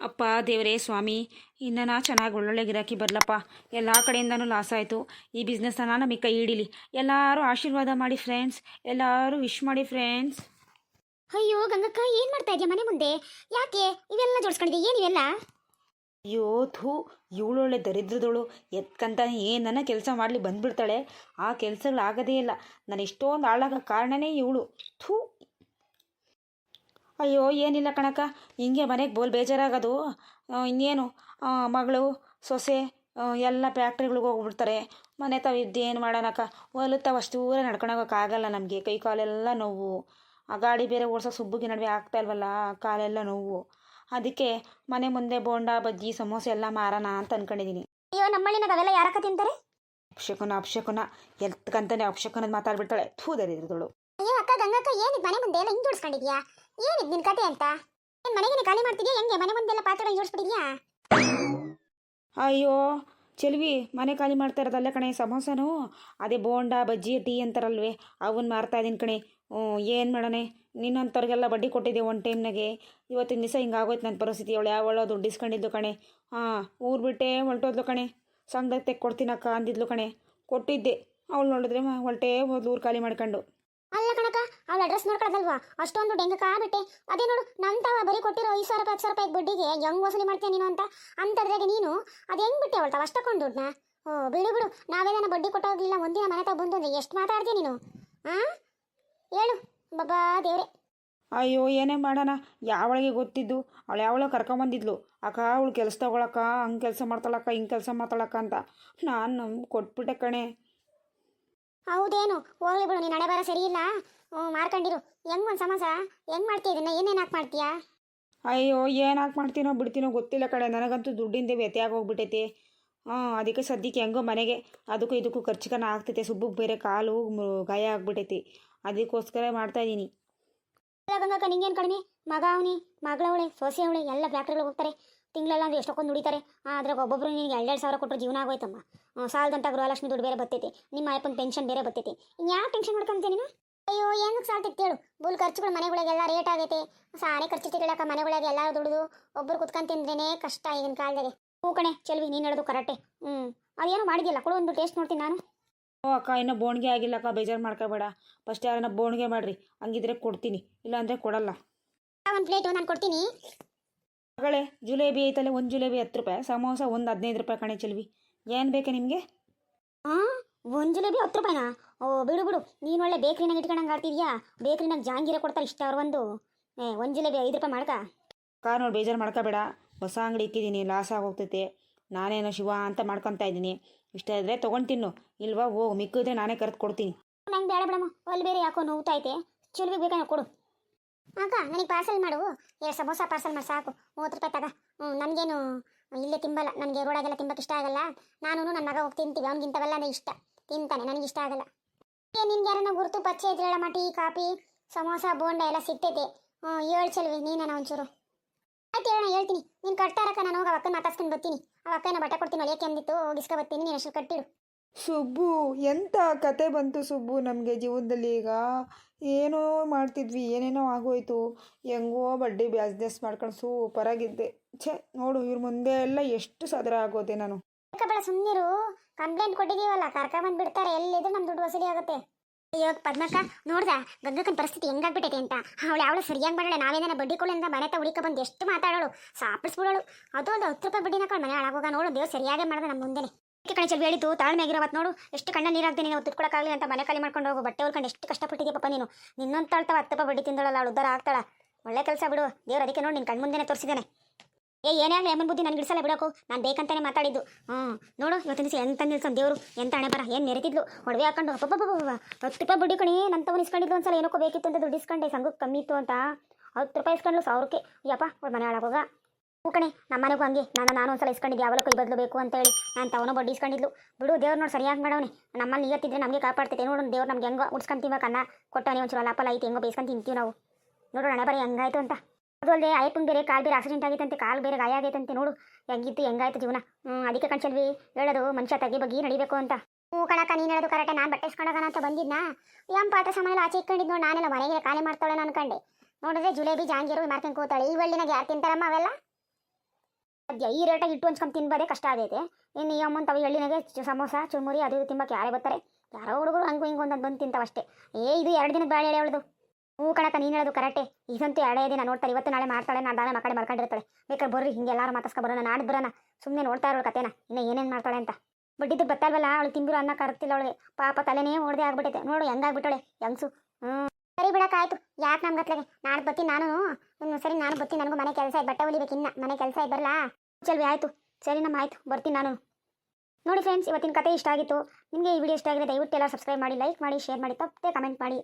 ಅಪ್ಪ ದೇವರೇ ಸ್ವಾಮಿ, ಇನ್ನೂ ಚೆನ್ನಾಗಿ ಒಳ್ಳೊಳ್ಳೆ ಗಿರಾಕಿ ಬರಲಪ್ಪ. ಎಲ್ಲ ಕಡೆಯಿಂದನೂ ಲಾಸ್ ಆಯಿತು. ಈ ಬಿಸ್ನೆಸ್ನ ನಮಗೆ ಕೈ ಹಿಡೀಲಿ. ಎಲ್ಲರೂ ಆಶೀರ್ವಾದ ಮಾಡಿ ಫ್ರೆಂಡ್ಸ್, ಎಲ್ಲರೂ ವಿಶ್ ಮಾಡಿ ಫ್ರೆಂಡ್ಸ್. ಅಯ್ಯೋ ಗಂಗಕ್ಕ, ಏನ್ ಮಾಡ್ತಾ ಇದೆಯಾ ಮನೆ ಮುಂದೆ? ಯಾಕೆ ಇವೆಲ್ಲ ಜೋಡಿಸ್ಕೊಂಡಿದ್ಯಾ? ಏನಿವೆಲ್ಲ? ಅಯ್ಯೋ ಥೂ, ಇವಳೊಳ್ಳೆ ದರಿದ್ರದವಳು ಎತ್ಕಂತಾನೆ ಏನನ್ನ ಕೆಲಸ ಮಾಡಲಿ ಬಂದ್ಬಿಡ್ತಾಳೆ. ಆ ಕೆಲಸಗಳಾಗದೇ ಇಲ್ಲ. ನಾನು ಇಷ್ಟೊಂದು ಹಾಳಾಗೋ ಕಾರಣನೇ ಇವಳು. ಥೂ. ಅಯ್ಯೋ ಏನಿಲ್ಲ ಕಣಕ್ಕ, ಹಿಂಗೆ ಮನೆಗೆ ಬೋಲ್ ಬೇಜಾರಾಗೋದು. ಇನ್ನೇನು ಮಗಳು ಸೊಸೆ ಎಲ್ಲ ಫ್ಯಾಕ್ಟ್ರಿಗಳಿಗೆ ಹೋಗ್ಬಿಡ್ತಾರೆ. ಮನೆ ತಾವು ಇದ್ದೇನು ಮಾಡೋಣಕ್ಕ, ಹೊಲತ್ತಾವ ಅಷ್ಟು ಊರೇ ನಡ್ಕೊಳೋಕ್ಕಾಗಲ್ಲ ನಮಗೆ. ಕೈ ಕಾಲೆಲ್ಲ ನೋವು. ಆ ಗಾಡಿ ಬೇರೆ ಓಡ್ಸೋಕೆ ಸುಬ್ಬುಗೆ ನಡುವೆ ಆಗ್ತಾ ಇಲ್ವಲ್ಲ, ಕಾಲೆಲ್ಲ ನೋವು. ಅದಕ್ಕೆ ಮನೆ ಮುಂದೆ ಬೋಂಡ ಬಜ್ಜಿ ಸಮೋಸೆ ಎಲ್ಲ ಮಾರೋಣ ಅಂತ ಅಂದ್ಕೊಂಡಿದ್ದೀನಿ. ಅಯ್ಯೋ ನಮ್ಮಳ್ಳಿನಾಗ ಅವೆಲ್ಲ ಯಾರಕ್ಕ ತಿಂತಾರೆ? ಅಪ್ಶಕುನ ಎಲ್ತ್ಕಂತಾನೆ ಅಪ್ಶಕುನದ್ ಮಾತಾಡ್ಬಿಡ್ತಾಳೆ. ಥೂ ದರಿದ್ರದಳು. ಅಯ್ಯೋ ಅಕ್ಕ ಗಂಗಕ್ಕ, ಏನಿದ್ ಮನೆ ಮುಂದೆ ಎಲ್ಲ ಹಿಂಗ್ ಜೋಡಿಸ್ಕೊಂಡಿದ್ಯಾ? ಏನಿದ್ ನಿನ್ ಕತೆ ಅಂತ? ಏನ್ ಮನೆಗೆ ಖಾಲಿ ಮಾಡ್ತಿದ್ಯಾ? ಹೆಂಗೆ ಮನೆ ಮುಂದೆ ಎಲ್ಲ ಪಾತ್ರೆ ಜೋಡಿಸ್ಬಿಟ್ಟಿದ್ಯಾ? ಅಯ್ಯೋ ಚೆಲ್ವಿ, ಮನೆ ಖಾಲಿ ಮಾಡ್ತಾ ಇರೋದಲ್ಲ ಕಣೆ, ಸಮೋಸನೂ ಅದೇ ಬೋಂಡ ಬಜ್ಜಿ ಟೀ ಅಂತಾರಲ್ವೇ ಅವನ್ನ ಮಾರ್ತಾ ಇದ್ದೀನಿ ಕಣೆ. ಏನು ಮಾಡೋಣ, ನಿನ್ನಂಥವ್ರಿಗೆಲ್ಲ ಬಡ್ಡಿ ಕೊಟ್ಟಿದ್ದೆ ಒಂದು ಟೈಮ್ನಾಗೆ. ಇವತ್ತಿನ ದಿವಸ ಹಿಂಗಾಗೋಯ್ತು ನನ್ನ ಪರಿಸ್ಥಿತಿ. ಅವಳು ಯಾವಳೋ ದುಡ್ಡು ಇಸ್ಕೊಂಡಿದ್ಲು ಕಣೆ. ಊರು ಬಿಟ್ಟೆ ಹೊಲ್ಟೋದ್ಲು ಕಣೆ. ಸಂಘಕ್ಕೆ ತೆಕ್ಕೊಡ್ತೀನಕ್ಕ ಅಂದಿದ್ಲು ಕಣೆ. ಕೊಟ್ಟಿದ್ದೆ. ಅವಳು ನೋಡಿದ್ರೆ ಹೊಲ್ಟೇ ಹೋದ್ಲು ಊರು ಖಾಲಿ ಮಾಡ್ಕೊಂಡು. ಅಲ್ಲ ಕಣಕ್ಕ, ಅವಳ ಅಡ್ರೆಸ್ ನೋಡ್ಕೊಳ್ಳೋದಲ್ವಾ? ಅಷ್ಟೊಂದು ಡೆಂಗಕ್ಕ ಬಿಟ್ಟೆ. ಅದೇ ನೋಡು, ನಂತವ ಬರೀ ಕೊಟ್ಟಿರೋ 5,000 ರೂಪಾಯಿ 10,000 ರೂಪಾಯಿ ಬಡ್ಡಿಗೆ ಹೆಂಗ್ ವಸೂಲಿ ಮಾಡ್ತೀಯ ನೀನು ಅಂತ. ಅಂತದ್ರಾಗೆ ನೀನು ಅದು ಹೆಂಗ್ ಬಿಟ್ಟೆ ಅವಳ್ತಾವ ಅಷ್ಟಕ್ಕೊಂದು ದುಡ್ಡನ್ನ? ಬಿಡು, ನಾವೇನ ಬಡ್ಡಿ ಕೊಟ್ಟೋಗ್ಲಿಲ್ಲ. ಒಂದಿನ ಮನೆ ತಾವು ಬಂದು ಅಂದ್ರೆ ಎಷ್ಟು ಮಾತಾಡ್ತೀಯ ನೀನು? ಹೇಳು ಬಾಬಾ ದೇವ್ರೆ. ಅಯ್ಯೋ ಏನೇ ಮಾಡೋಣ, ಯಾವಳಿಗೆ ಗೊತ್ತಿದ್ದು. ಅವಳು ಯಾವಳೋ ಕರ್ಕೊಂಬಂದಿದ್ಲು. ಅಕ್ಕ ಅವಳು ಕೆಲಸ ತಗೊಳಕ್ಕ, ಹಂಗೆ ಕೆಲಸ ಮಾಡ್ತಾಳಕ್ಕ, ಹಿಂಗೆ ಕೆಲಸ ಮಾಡ್ತಾಳಕ್ಕ ಅಂತ. ನಾನು ಕೊಟ್ಬಿಟ್ಟೆ ಕಣೆ. ಹೌದೇನು? ಹೋಗ್ಲಿ ಬಿಡು, ನೀನು ಹಣೆ ಬರ ಸರಿ ಇಲ್ಲ. ಮಾರ್ಕೊಂಡಿರು. ಹೆಂಗ್ ಒಂದು ಸಮೋಸ ಹೆಂಗ್ ಮಾಡ್ತೀಯ? ಇದನ್ನ ಏನೇನು ಹಾಕಿ ಮಾಡ್ತೀಯಾ? ಅಯ್ಯೋ ಏನು ಹಾಕಿ ಮಾಡ್ತೀನೋ ಬಿಡ್ತೀನೋ ಗೊತ್ತಿಲ್ಲ ಕಣೆ. ನನಗಂತೂ ದುಡ್ಡಿಂದ ವ್ಯತ್ಯಾಗ ಹೋಗ್ಬಿಟ್ಟೈತೆ. ಅದಕ್ಕೆ ಸದ್ಯಕ್ಕೆ ಹೆಂಗೋ ಮನೆಗೆ ಅದಕ್ಕೂ ಇದಕ್ಕೂ ಖರ್ಚಿಕನ ಆಗ್ತೈತೆ. ಸುಬ್ಬಗೆ ಬೇರೆ ಕಾಲು ಗಾಯ ಆಗ್ಬಿಟ್ಟೈತಿ. ಅದಕ್ಕೋಸ್ಕರ ಮಾಡ್ತಾಯಿದ್ದೀನಿ. ಗಂಗಕ್ಕ, ನಿಂಗೇನು ಕಡಿಮೆ? ಮಗ ಅವನಿ, ಮಗಳವಳೆ, ಸೊಸೆ ಅವಳೆ, ಎಲ್ಲ ಫ್ಯಾಕ್ಟ್ರಿಗೆ ಹೋಗ್ತಾರೆ. ತಿಂಗಳೆಲ್ಲ ಅಂದ್ರೆ ಎಷ್ಟೊಂದು ದುಡಿತಾರೆ. ಅದ್ರಾಗ ಒಬ್ಬೊಬ್ರು ನಿನಗೆ 2,000 ಕೊಟ್ಟರು ಜೀವನ ಆಗೋಯ್ತಮ್ಮ. ಸಾಲದಂತ ಗೃಹಲಕ್ಷ್ಮಿ ದುಡ್ಡು ಬೇರೆ ಬರ್ತೈತಿ. ನಿಮ್ಮ ಅಪ್ಪನ ಪೆನ್ಷನ್ ಬೇರೆ ಬರ್ತೈತಿ. ಇನ್ನು ಯಾವ ಟೆನ್ಷನ್ ಮಾಡ್ಕೊಂತೀನಿ ನೀನು? ಅಯ್ಯೋ ಏನಕ್ಕೆ ಸಾಲ್ತೈತಿ ಹೇಳು? ಬುಲ್ ಖರ್ಚುಗಳು ಮನೆಗಳಿಗೆಲ್ಲ ರೇಟ್ ಆಗೈತೆ. ಸಾನೆ ಖರ್ಚು ಹೇಳಕ್ಕ ಮನೆಗಳಿಗೆ ಎಲ್ಲ ದುಡಿದು ಒಬ್ಬರು ಕುತ್ಕೊಂಡು ತಿಂದ್ರೇನೆ ಕಷ್ಟ ಈಗಿನ ಕಾಲದಾಗೆ. ಹೂ ಕಣೆ ಚೆಲ್ವಿ, ನೀನು ಹೇಳೋದು ಕರೆಕ್ಟೆ. ಅದೇನೋ ಮಾಡಿದ್ಯಲ್ಲ, ಕೊಡು ಒಂದು ಟೇಸ್ಟ್ ನೋಡ್ತೀನಿ ನಾನು. ಅಕ್ಕ ಇನ್ನೂ ಬೋಣಿಗೆ ಆಗಿಲ್ಲಕ್ಕ, ಬೇಜಾರು ಮಾಡ್ಕೋಬೇಡ. ಫಸ್ಟ್ ಯಾರನ್ನ ಬೋಣಿಗೆ ಮಾಡಿರಿ, ಹಂಗಿದ್ರೆ ಕೊಡ್ತೀನಿ, ಇಲ್ಲಾಂದರೆ ಕೊಡಲ್ಲ. ಒಂದು ಪ್ಲೇಟು ನಾನು ಕೊಡ್ತೀನಿ. ಮಗಳೇ, ಜಿಲೇಬಿ ಐತಲ್ಲ, ಒಂದು ಜಿಲೇಬಿ 10 ರೂಪಾಯಿ, ಸಮೋಸ ಒಂದು 15 ರೂಪಾಯಿ ಕಣೆ ಚೆಲ್ವಿ. ಏನು ಬೇಕಾ ನಿಮಗೆ? ಒಂದು ಜಿಲೇಬಿ 10 ರೂಪಾಯಿನಾ? ಬಿಡು, ನೀನು ಒಳ್ಳೆ ಬೇಕ್ರಿನಾಗ ಇಟ್ಕೊಂಡಂಗೆ ಆಡ್ತಿದ್ಯಾ. ಬೇಕ್ರಿನಾಗ ಜಾಂಗೀರ ಕೊಡ್ತಾರೆ ಇಷ್ಟ ಅವ್ರು ಒಂದು ಜಿಲೇಬಿ 5 ರೂಪಾಯಿ ಮಾಡ್ಕ. ನೋಡಿ ಬೇಜಾರು ಮಾಡ್ಕೋಬೇಡ. ಹೊಸ ಅಂಗಡಿ ಇಕ್ಕಿದ್ದೀನಿ, ಲಾಸ್ ಆಗೋಗ್ತೈತೆ. ನಾನೇನೋ ಶಿವ ಅಂತ ಮಾಡ್ಕೊತಾ ಇದ್ದೀನಿ. ಇಷ್ಟ ಇದ್ರೆ ತೊಗೊಂಡು ತಿನ್ನು, ಇಲ್ವಾ ಹೋಗು. ಮಿಕ್ಕಿದ್ರೆ ನಾನೇ ಕರೆದು ಕೊಡ್ತೀನಿ. ನಂಗೆ ಬೇಡ ಬಿಡಮ್ಮ, ಅಲ್ಲಿ ಬೇರೆ ಯಾಕೋ ನೋವ್ತೈತೆ. ಚೆಲ್ವಿ ಬೇಕಾ ಕೊಡು. ಅಕ್ಕ ನನಗೆ ಪಾರ್ಸಲ್ ಮಾಡು. 2 ಸಮೋಸ ಪಾರ್ಸಲ್ ಮಾಡಿ ಸಾಕು. 30 ರೂಪಾಯಿ ತಗ. ನನಗೇನು ಇಲ್ಲೇ ತಿಂಬಲ್ಲ. ನನಗೆ ರೋಡಾಗೆಲ್ಲ ತಿಂಬಕ್ಕೆ ಇಷ್ಟ ಆಗಲ್ಲ. ನಾನು ನನ್ನ ಮಗ ಹೋಗಿ ತಿಂತೀವಿ. ಅವ್ನಿಗಿಂತವೆಲ್ಲ ಇಷ್ಟ ತಿಂತಾನೆ, ನನಗೆ ಇಷ್ಟ ಆಗಲ್ಲ. ನಿನ್ಗೆ ಯಾರನ್ನ ಗುರುತು ಪರಿಚಯ ಇದ್ರಲ್ಲಮ್ಮ? ಟೀ ಕಾಫಿ ಸಮೋಸ ಬೋಂಡ ಎಲ್ಲ ಸಿಗ್ತೈತೆ. ಹೇಳು ಚೆಲ್ವಿ, ನೀನ ಒಂಚೂರು. ಆಯ್ತು ಹೇಳೋಣ, ಹೇಳ್ತೀನಿ. ನೀನು ಕಟ್ಟಾರಕ್ಕ, ನಾನು ಹೋಗಿ ಅಕ್ಕನ ಮಾತಾಡ್ಸ್ಕೊಂಡು ಬರ್ತೀನಿ. ಆ ಅಕ್ಕನ ಬಟ್ಟೆ ಕೊಡ್ತೀನಿ, ಒಳ್ಳೆಕೆ ಅಂದಿತ್ತು, ಹೋಗಿಸ್ಕೊ ಬರ್ತೀನಿ. ನೀನು ಅಷ್ಟು ಕಟ್ಟಿಡು. ಸುಬ್ಬು, ಎಂಥ ಕತೆ ಬಂತು ಸುಬ್ಬು ನಮಗೆ ಜೀವನದಲ್ಲಿ. ಈಗ ಏನೋ ಮಾಡ್ತಿದ್ವಿ, ಏನೇನೋ ಆಗೋಯ್ತು. ಹೆಂಗೋ ಬಡ್ಡಿ ಬಿಸ್ನೆಸ್ ಮಾಡ್ಕೊಂಡು ಸೂಪರಾಗಿದ್ದೆ. ನೋಡು, ಇವ್ರ ಮುಂದೆ ಎಲ್ಲ ಎಷ್ಟು ಸದರ ಆಗೋದೆ ನಾನು. ಬೇಡ ಸುಮ್ಮನಿರು. ಕಂಪ್ಲೇಂಟ್ ಕೊಟ್ಟಿದ್ದೀವಲ್ಲ, ಕರ್ಕೊಂಬಂದು ಬಿಡ್ತಾರೆ. ಎಲ್ಲಿದ್ರು ನಮ್ಮ ದುಡ್ಡು ವಸೂಲಿ ಆಗುತ್ತೆ. ಅಯ್ಯೋ ಪದ್ಮಕ್ಕ, ನೋಡ್ದ ಗಂಗಕ್ಕನ ಪರಿಸ್ಥಿತಿ ಹೆಂಗಾಗ್ಬಿಟ್ಟೈತೆ ಅಂತ. ಅವಳು ಯಾವಳು ಸರಿಯಾಗಿ ಮಾಡಳೆ. ನಾವೇನ ಬಡ್ಡಿ ಕೊಳ್ಳಿಂದ ಮನೆ ತ ಹುಡುಕ ಬಂದು ಎಷ್ಟು ಮಾತಾಡೋಳು, ಸಾಪಿಸ್ಬಿಡೋಳು. ಅದು ಒಂದು 10 ರೂಪಾಯಿ ಬಡ್ಡಿನ ಮನೆ ಹಾಳಾಗೋಗ. ನೋಡು, ದೇವ್ರು ಸರಿಯಾಗೇ ಮಾಡಿದೆ ನಮ್ಮ ಮುಂದೆನೆ. ಕಣೆ ಚೆಲ್ವಿ ಹೇಳಿತು, ತಾಳ್ಮೆಯಾಗಿರೋವತ್ತು ನೋಡು, ಎಷ್ಟು ಕಣ್ಣ ನೀರಾಗ್ತೀನಿ. ನಾವು ತಿಟ್ಕೊಳಕ್ಕಾಗಲಿ ಅಂತ ಮನೆ ಖಾಲಿ ಮಾಡ್ಕೊಂಡು ಹೋಗು. ಬಟ್ಟೆ ಹೊಲ್ಕೊಂಡು ಎಷ್ಟು ಕಷ್ಟಪಟ್ಟಿದ್ದೆ ಪಾಪ ನೀನು. ನಿನ್ನೊಂದು ತಾಳ್ತಾವ 10 ರೂಪಾಯಿ ಬಡ್ಡಿ ತಿಂದಳಲ್ಲ, ಅವಳು ಉದ್ದಾರ ಆಗ್ತಾಳ. ಒಳ್ಳೆ ಕೆಲಸ ಬಿಡು, ದೇವ್ರು ಅದಕ್ಕೆ ನೋಡಿ ನಿನ್ನ ಕಣ್ಣು ಮುಂದೆನೇ ತೋರಿಸಿದ್ದಾನೆ. ಏನೇ ಆಗಲಿ ಅಮ್ಮನ ಬುದ್ಧಿ ನನಗೆ ಇಡಿಸಲ್ಲ ಬಿಡೋಕು. ನಾನು ಬೇಕಂತಾನೆ ಮಾತಾಡಿದ್ದು. ನೋಡು, ಇವತ್ತಿನ ದಿವಸ ಎಂತ ನಿಲ್ಸನ್ ದೇವರು, ಎಂತ ಹಣೆ ಬರ. ಏನು ಮೆರೆತಿದ್ಲು ಒಡವೆ ಹಾಕೊಂಡು. ಅಪ್ಪ 10 ರೂಪಾಯಿ ಬಡ್ಡಿ ಕಣಿ. ನನ್ನ ತಗೊಂಡು ಇಸ್ಕೊಂಡಿದ್ಲು. ಒಂದ್ಸಲ ಏನಕ್ಕೋ ಬೇಕಿತ್ತು ಅಂತ ದುಡ್ಡು ಇಸ್ಕೊಂಡೆ. ಸಂಘಕ್ಕೆ ಕಮ್ಮಿ ಇತ್ತು ಅಂತ 10 ರೂಪಾಯಿ ಇಸ್ಕೊಂಡ್ಲು 1000ಕ್ಕೆ. ಯಪ್ಪ ಅವಳು ಮನೆ ಹಾಳಾಗೋಗ. ಹೂ ಕಣೆ, ನಮ್ಮ ಮನೆಗೂ ಹಂಗೆ. ನಾನು ಒಂದ್ಸಲ ಇಸ್ಕೊಂಡಿದ್ದೆ, ಯಾವಲೋ ಕೈ ಬದಲು ಬೇಕು ಅಂತ ಹೇಳಿ. ನಾನು ತವನೋ ಬಡ್ಡಿ ಇಸ್ಕೊಂಡಿದ್ಲು. ಬಿಡು, ದೇವ್ರು ನೋಡಿ ಸರಿಯಾಗಿ ಮಾಡವನೆ. ನಮ್ಮಲ್ಲಿ ನಿಯತ್ತಿದ್ರೆ ನಮಗೆ ಕಾಪಾಡ್ತೈತೆ. ನೋಡು, ದೇವ್ರು ನಮ್ಗೆ ಹೆಂಗೋ ಉಡ್ಸ್ಕೊಂತೀವಿ. ಕನ್ನ ಕೊಟ್ಟವನೇ ಒಂಚೂರು ಲಾಪಲ್ಲ ಐತಿ, ಹೆಂಗೋ ಬೇಯಿಸ್ಕೊಂಡು ತಿಂತೀವಿ ನಾವು. ನೋಡು ಹಣೆ ಬರೀ ಹೆಂಗಾಯ್ತು ಅಂತ. ಅದು ಅಲ್ಲದೆ ಅಯ್ಯಪ್ಪನ ಬೇರೆ ಕಾಲು ಬೇರೆ ಆಕ್ಸಿಡೆಂಟ್ ಆಗೈತಂತೆ. ಕಾಲು ಬೇರೆ ಗಾಯ ಆಗೈತಂತೆ. ನೋಡು ಹೆಂಗಿತ್ತು, ಹೆಂಗಾಯ್ತು ಜೀವನ. ಅದಕ್ಕೆ ಕಣ್ಸಲ್ವಿ ಹೇಳೋದು, ಮನುಷ್ಯ ತಗ್ಗಿ ಬಗ್ಗೆ ನಡಿಬೇಕು ಅಂತ. ಕಣಕ್ಕ, ನೀನು ಹೇಳೋದು ಕರೆಕ್ಟೇ. ನಾನು ಬಟ್ಟೆ ಇಸ್ಕೊಂಡೋಗೋಣ ಅಂತ ಬಂದಿದ್ನಾ. ಪಾತ ಸಾಮಾನೆಲ್ಲ ಆಚೆ ಇಟ್ಕೊಂಡಿದ್ದು ನೋಡಿ. ನಾನೆಲ್ಲ ಮನೆಗೆ ಖಾಲಿ ಮಾಡ್ತಾಳೆ ಅನ್ಕೊಂಡೆ. ನೋಡಿದ್ರೆ ಜಿಲೇಬಿ ಜಾಂಗೀರು ಮಾರ್ಕೊಂಡು ಕೂತಾಳೆ ಈ ಒಳ್ಳಿನಾಗ ಯಾರು ತಿಂತಾರಮ್ಮ ಅವೆಲ್ಲ ಅದ್ಯ ಈ ರೇಟಾಗಿ ಇಟ್ಟು ಹಂಚ್ಕೊಂಡು ತಿನ್ಬೋದೇ ಕಷ್ಟ ಆಗೈತೆ ಇನ್ನು ಈ ಅಮ್ಮಂತ ಅವು ಎಳ್ಳಿನಾಗೆ ಸಮೋಸ ಚುರುಮುರಿ ಅದು ಇದು ತಿಂಬಕ್ಕೆ ಯಾರೇ ಬರ್ತಾರೆ ಯಾರೋ ಹುಡುಗರು ಹಂಗೂ ಹಿಂಗೆ ಒಂದೊಂದು ಬಂದು ತಿಂತಾವಷ್ಟೇ ಇದು 2 ದಿನದ ಬಾಳೆ ಎಳೆ ಅವಳದು ಹೂ ಕಣಕ ನೀನು ಹೇಳೋದು ಕರೆಕ್ಟೇ ಇದಂತೂ 2 ದಿನ ನೋಡ್ತಾರೆ ಇವತ್ತು ನಾಳೆ ಮಾಡ್ತಾಳೆ ನಾನು ದಾನ ಮಕ್ಕಳೇ ಮಾಡ್ಕೊಂಡಿರ್ತಾಳೆ ಬೇಕಾದ್ರೆ ಬರ್ರಿ ಹಿಂಗೆ ಎಲ್ಲಾರು ಮಾತಾಡ್ಸ್ಕೊ ಬರೋಣ ನಾಡ್ದು ಬರೋಣ ಸುಮ್ಮನೆ ನೋಡ್ತಾ ಇರೋ ಕತೆನ ಇನ್ನು ಏನೇನು ಮಾಡ್ತಾಳೆ ಅಂತ ಬಡ್ಡಿದ್ದು ಬತ್ತಲ್ವಲ್ಲ ಅವಳು ತಿಂದಿರೋ ಅನ್ನ ಕರ್ತಿಲ್ಲ ಅವಳಿಗೆ ಪಾಪ ತಲೆನೇ ಹೊಡೆದೇ ಆಗ್ಬಿಟ್ಟೈತೆ ನೋಡು ಹೆಂಗಾಗ್ಬಿಟ್ಟಳೆ ಹೆಂಗ್ಸು ಸರಿ ಬಿಡಕ್ಕಾಯ್ತು ಯಾಕೆ ನಮ್ಮ ಗತ್ಲೆಗೆ ನಾಳೆ ಬರ್ತೀನಿ ನಾನು ಸರಿ ನಾನು ಬರ್ತೀನಿ ನನಗೂ ಮನೆ ಕೆಲಸ ಆಯ್ತು ಬಟ್ಟೆ ಹೊಲಿಬೇಕು ಇನ್ನ ಮನೆ ಕೆಲಸ ಆಯ್ತು ಬರಲಾ ಚಲ್ವಿ ಆಯಿತು ಸರಿ ನಮ್ಮ ಆಯಿತು ಬರ್ತೀನಿ ನಾನು ನೋಡಿ ಫ್ರೆಂಡ್ಸ್ ಇವತ್ತಿನ ಕತೆ ಇಷ್ಟ ಆಗಿತ್ತು ನಿಮಗೆ ಈ ವಿಡಿಯೋ ಇಷ್ಟ ಆಗಿದೆ ದಯವಿಟ್ಟು ಎಲ್ಲ ಸಬ್ಸ್ಕ್ರೈಬ್ ಮಾಡಿ ಲೈಕ್ ಮಾಡಿ ಶೇರ್ ಮಾಡಿ ತಪ್ಪದೆ ಕಮೆಂಟ್ ಮಾಡಿ